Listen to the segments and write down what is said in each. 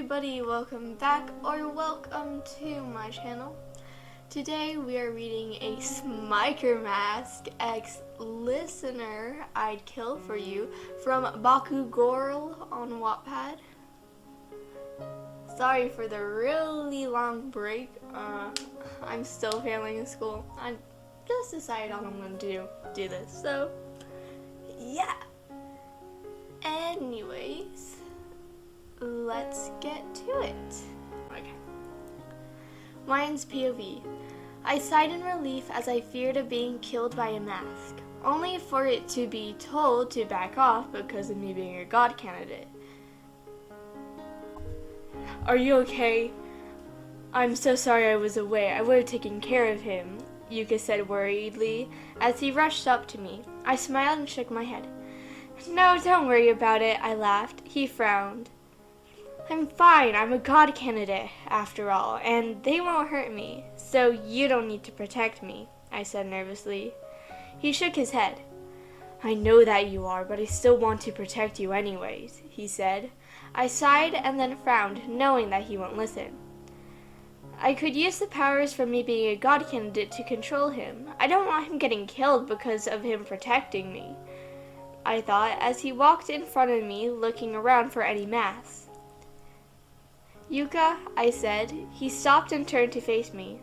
everybody, welcome back or welcome to my channel. Today we are reading a Smiker Mask X Listener I'd Kill For You from Baku Girl on Wattpad. Sorry for the really long break. I'm still failing in school. I just decided I'm going to do this, so yeah. Anyways, let's get to it. Okay. Ryan's POV. I sighed in relief as I feared of being killed by a mask, only for it to be told to back off because of me being a god candidate. Are you okay? I'm so sorry I was away. I would have taken care of him, Yuka said worriedly as he rushed up to me. I smiled and shook my head. No, don't worry about it, I laughed. He frowned. I'm fine. I'm a god candidate, after all, and they won't hurt me, so you don't need to protect me, I said nervously. He shook his head. I know that you are, but I still want to protect you anyways, he said. I sighed and then frowned, knowing that he won't listen. I could use the powers from me being a god candidate to control him. I don't want him getting killed because of him protecting me, I thought as he walked in front of me, looking around for any masks. Yuka, I said. He stopped and turned to face me.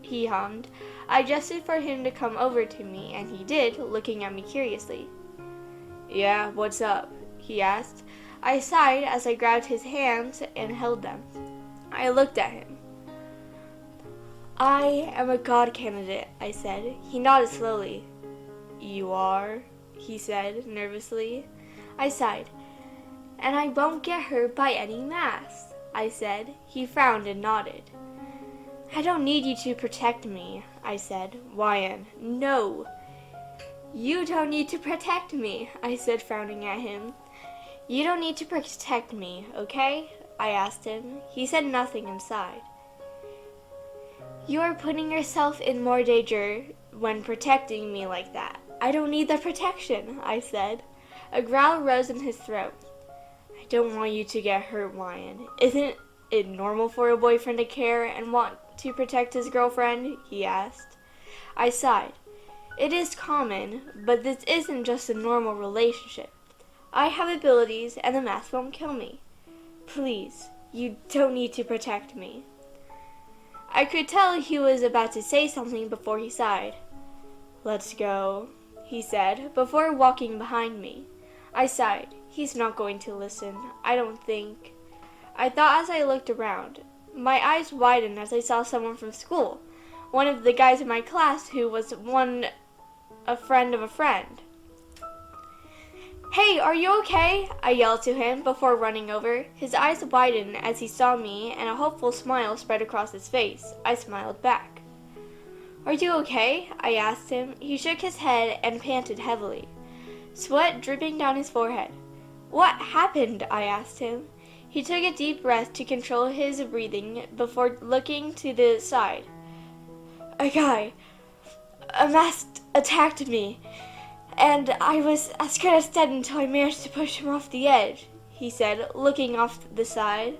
He hummed. I gestured for him to come over to me, and he did, looking at me curiously. Yeah, what's up? He asked. I sighed as I grabbed his hands and held them. I looked at him. I am a god candidate, I said. He nodded slowly. You are? He said nervously. I sighed. And I won't get hurt by any masks, I said. He frowned and nodded. I don't need you to protect me, I said. Ryan, no. You don't need to protect me, I said, frowning at him. You don't need to protect me, okay? I asked him. He said nothing and sighed. You are putting yourself in more danger when protecting me like that. I don't need the protection, I said. A growl rose in his throat. I don't want you to get hurt, Ryan. Isn't it normal for a boyfriend to care and want to protect his girlfriend? He asked. I sighed. It is common, but this isn't just a normal relationship. I have abilities and the mask won't kill me. Please, you don't need to protect me. I could tell he was about to say something before he sighed. Let's go, he said, before walking behind me. I sighed. He's not going to listen, I don't think. I thought as I looked around. My eyes widened as I saw someone from school, one of the guys in my class who was a friend of a friend. Hey, are you okay? I yelled to him before running over. His eyes widened as he saw me, and a hopeful smile spread across his face. I smiled back. Are you okay? I asked him. He shook his head and panted heavily, sweat dripping down his forehead. What happened? I asked him. He took a deep breath to control his breathing before looking to the side. A mask attacked me, and I was as good as dead until I managed to push him off the edge, he said, looking off the side.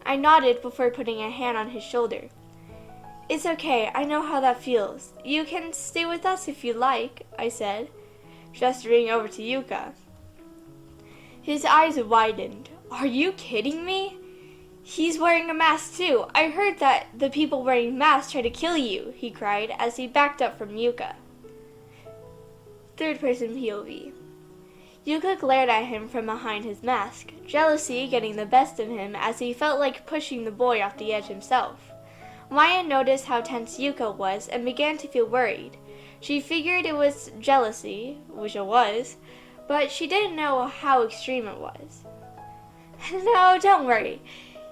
I nodded before putting a hand on his shoulder. It's okay, I know how that feels. You can stay with us if you like, I said, gesturing over to Yuka. His eyes widened. Are you kidding me? He's wearing a mask too. I heard that the people wearing masks try to kill you, he cried as he backed up from Yuka. Third person POV. Yuka glared at him from behind his mask, jealousy getting the best of him as he felt like pushing the boy off the edge himself. Maya noticed how tense Yuka was and began to feel worried. She figured it was jealousy, which it was, but she didn't know how extreme it was. No, don't worry.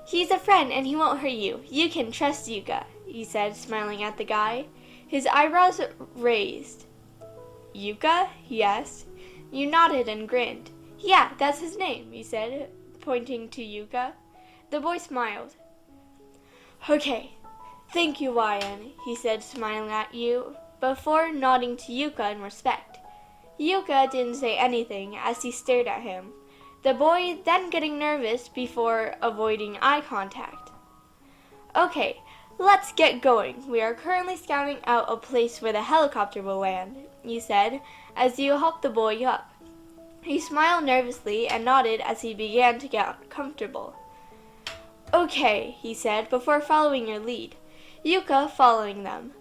He's a friend and he won't hurt you. You can trust Yuka, he said, smiling at the guy. His eyebrows raised. Yuka? He asked. You nodded and grinned. Yeah, that's his name, he said, pointing to Yuka. The boy smiled. Okay, thank you, Ryan, he said, smiling at you, before nodding to Yuka in respect. Yuka didn't say anything as he stared at him. the boy then getting nervous before avoiding eye contact. "Okay, let's get going. We are currently scouting out a place where the helicopter will land," you said, as you helped the boy up. He smiled nervously and nodded as he began to get comfortable. "Okay," he said, before following your lead, Yuka following them.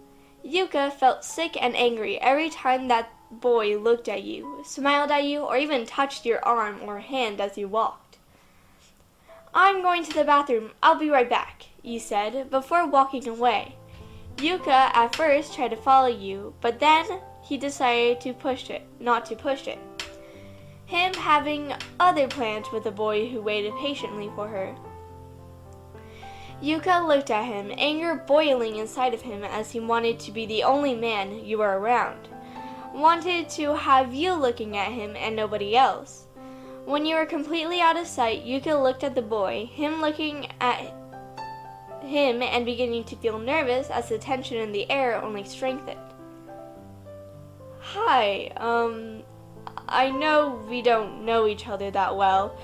Yuka felt sick and angry every time that boy looked at you, smiled at you, or even touched your arm or hand as you walked. "I'm going to the bathroom. I'll be right back," you said, before walking away. Yuka at first tried to follow you, but then he decided not to push it. Him having other plans with the boy who waited patiently for her. Yuka looked at him, anger boiling inside of him as he wanted to be the only man you were around. Wanted to have you looking at him and nobody else. When you were completely out of sight, Yuka looked at the boy, him looking at him and beginning to feel nervous as the tension in the air only strengthened. "Hi, I know we don't know each other that well,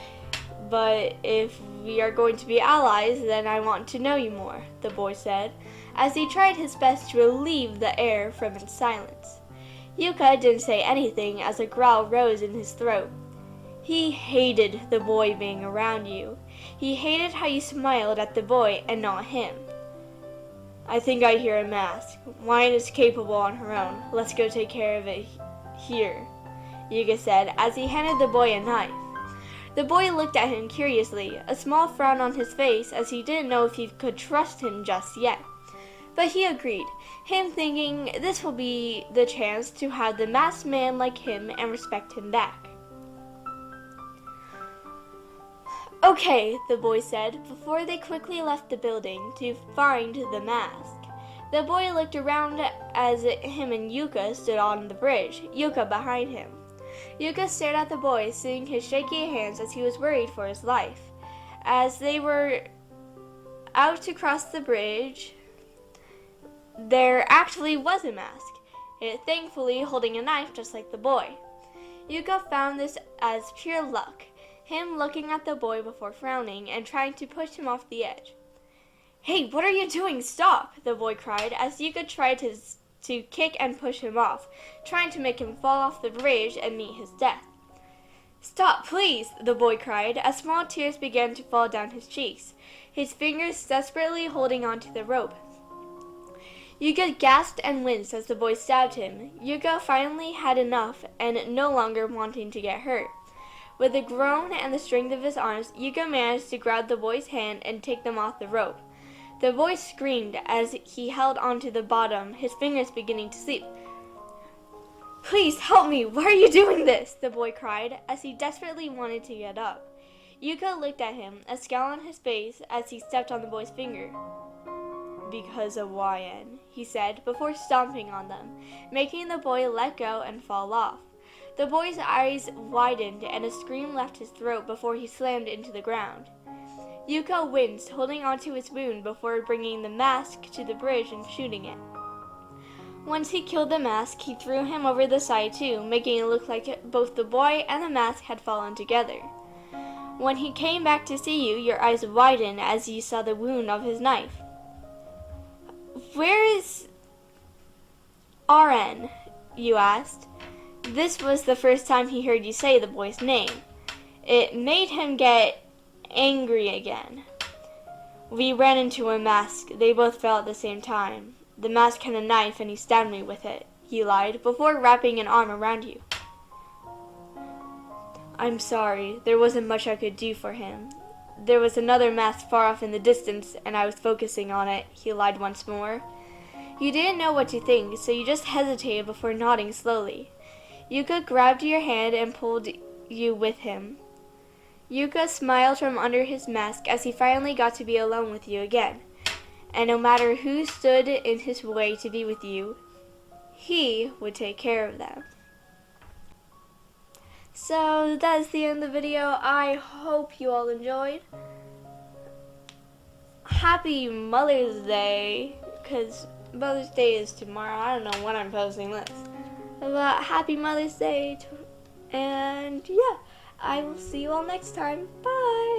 but if we are going to be allies, then I want to know you more," the boy said, as he tried his best to relieve the air from its silence. Yuka didn't say anything as a growl rose in his throat. He hated the boy being around you. He hated how you smiled at the boy and not him. "I think I hear a mask. Wine is capable on her own. Let's go take care of it here," Yuka said as he handed the boy a knife. The boy looked at him curiously, a small frown on his face as he didn't know if he could trust him just yet. But he agreed, him thinking this will be the chance to have the masked man like him and respect him back. "Okay," the boy said, before they quickly left the building to find the mask. The boy looked around as him and Yuka stood on the bridge, Yuka behind him. Yuka stared at the boy, seeing his shaky hands as he was worried for his life. As they were out to cross the bridge, there actually was a mask, it thankfully holding a knife just like the boy. Yuka found this as pure luck, him looking at the boy before frowning and trying to push him off the edge. "Hey, what are you doing? Stop!" the boy cried as Yuka tried to kick and push him off, trying to make him fall off the bridge and meet his death. "Stop, please!" the boy cried as small tears began to fall down his cheeks, his fingers desperately holding onto the rope. Yuka gasped and winced as the boy stabbed him. Yuka finally had enough and no longer wanting to get hurt. With a groan and the strength of his arms, Yuka managed to grab the boy's hand and take them off the rope. The boy screamed as he held onto the bottom, his fingers beginning to slip. "Please help me! Why are you doing this?" the boy cried as he desperately wanted to get up. Yuka looked at him, a scowl on his face as he stepped on the boy's finger. "Because of YN," he said before stomping on them, making the boy let go and fall off. The boy's eyes widened and a scream left his throat before he slammed into the ground. Yuka winced, holding onto his wound before bringing the mask to the bridge and shooting it. Once he killed the mask, he threw him over the side too, making it look like both the boy and the mask had fallen together. When he came back to see you, your eyes widened as you saw the wound of his knife. "Where is RN?" you asked. This was the first time he heard you say the boy's name. It made him get angry again. "We ran into a mask. They both fell at the same time. The mask had a knife and he stabbed me with it," he lied, before wrapping an arm around you. "I'm sorry. There wasn't much I could do for him. There was another mask far off in the distance and I was focusing on it," he lied once more. You didn't know what to think, so you just hesitated before nodding slowly. Yuka grabbed your hand and pulled you with him. Yuka smiled from under his mask as he finally got to be alone with you again. And no matter who stood in his way to be with you, he would take care of them. So that is the end of the video. I hope you all enjoyed. Happy Mother's Day, because Mother's Day is tomorrow. I don't know when I'm posting this. But happy Mother's Day. And yeah, I will see you all next time. Bye!